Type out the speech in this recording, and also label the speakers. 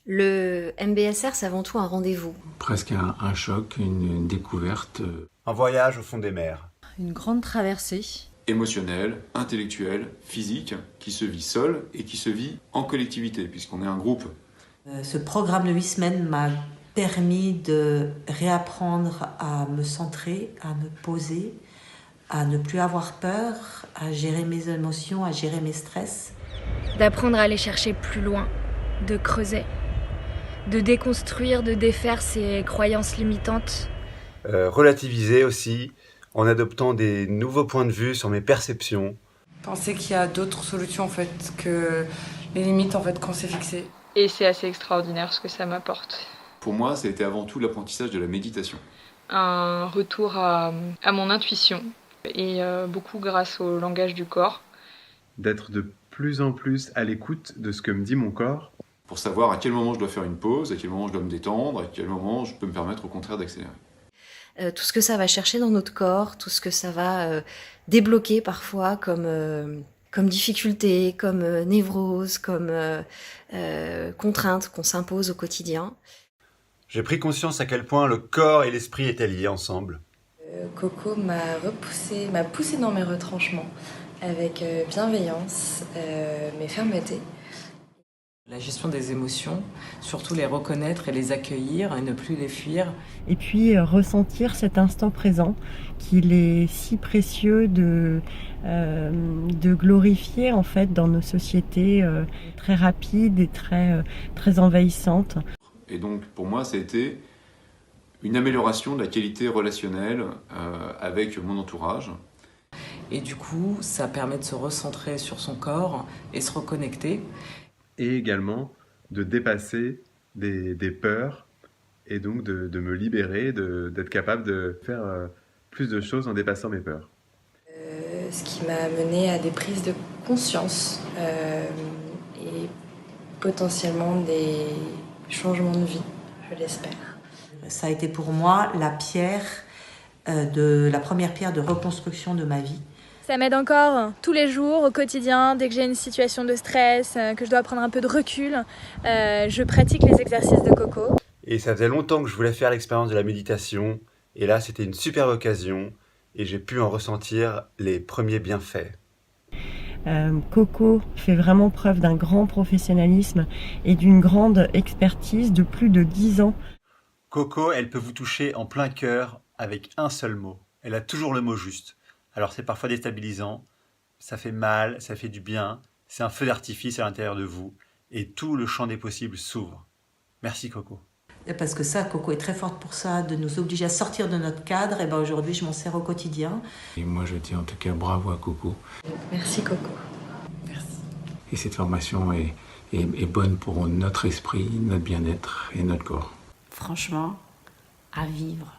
Speaker 1: Le MBSR, c'est avant tout un rendez-vous.
Speaker 2: Presque un choc, une découverte.
Speaker 3: Un voyage au fond des mers.
Speaker 4: Une grande traversée.
Speaker 5: Émotionnel, intellectuel, physique, qui se vit seul et qui se vit en collectivité, puisqu'on est un groupe.
Speaker 6: Ce programme de 8 semaines m'a permis de réapprendre à me centrer, à me poser, à ne plus avoir peur, à gérer mes émotions, à gérer mes stress.
Speaker 7: D'apprendre à aller chercher plus loin, de creuser, de déconstruire, de défaire ses croyances limitantes.
Speaker 3: Relativiser aussi, en adoptant des nouveaux points de vue sur mes perceptions.
Speaker 8: Penser qu'il y a d'autres solutions en fait que les limites en fait qu'on s'est fixées.
Speaker 9: Et c'est assez extraordinaire ce que ça m'apporte.
Speaker 5: Pour moi, ça a été avant tout l'apprentissage de la méditation.
Speaker 9: Un retour à mon intuition et beaucoup grâce au langage du corps.
Speaker 10: D'être de plus en plus à l'écoute de ce que me dit mon corps.
Speaker 5: Pour savoir à quel moment je dois faire une pause, à quel moment je dois me détendre, à quel moment je peux me permettre au contraire d'accélérer.
Speaker 1: Tout ce que ça va chercher dans notre corps, tout ce que ça va débloquer parfois comme difficulté, comme névrose, comme contrainte qu'on s'impose au quotidien.
Speaker 3: J'ai pris conscience à quel point le corps et l'esprit étaient liés ensemble.
Speaker 8: Coco m'a poussé dans mes retranchements avec bienveillance, mais fermeté.
Speaker 11: La gestion des émotions, surtout les reconnaître et les accueillir et ne plus les fuir.
Speaker 4: Et puis ressentir cet instant présent qu'il est si précieux de glorifier en fait dans nos sociétés très rapides et très envahissantes.
Speaker 5: Et donc pour moi, ça a été une amélioration de la qualité relationnelle avec mon entourage.
Speaker 11: Et du coup, ça permet de se recentrer sur son corps et se reconnecter.
Speaker 10: Et également de dépasser des peurs et donc de me libérer, d'être capable de faire plus de choses en dépassant mes peurs.
Speaker 8: Ce qui m'a mené à des prises de conscience et potentiellement des changements de vie, je l'espère.
Speaker 6: Ça a été pour moi la première pierre de reconstruction de ma vie.
Speaker 7: Ça m'aide encore tous les jours, au quotidien, dès que j'ai une situation de stress, que je dois prendre un peu de recul. Je pratique les exercices de Coco.
Speaker 3: Et ça faisait longtemps que je voulais faire l'expérience de la méditation. Et là, c'était une superbe occasion. Et j'ai pu en ressentir les premiers bienfaits.
Speaker 4: Coco fait vraiment preuve d'un grand professionnalisme et d'une grande expertise de plus de 10 ans.
Speaker 3: Coco, elle peut vous toucher en plein cœur avec un seul mot. Elle a toujours le mot juste. Alors c'est parfois déstabilisant, ça fait mal, ça fait du bien, c'est un feu d'artifice à l'intérieur de vous et tout le champ des possibles s'ouvre. Merci Coco.
Speaker 6: Et parce que ça, Coco est très forte pour ça, de nous obliger à sortir de notre cadre. Et aujourd'hui, je m'en sers au quotidien.
Speaker 2: Et moi, je dis en tout cas bravo à Coco.
Speaker 8: Merci Coco. Merci.
Speaker 2: Et cette formation est bonne pour notre esprit, notre bien-être et notre corps.
Speaker 12: Franchement, à vivre.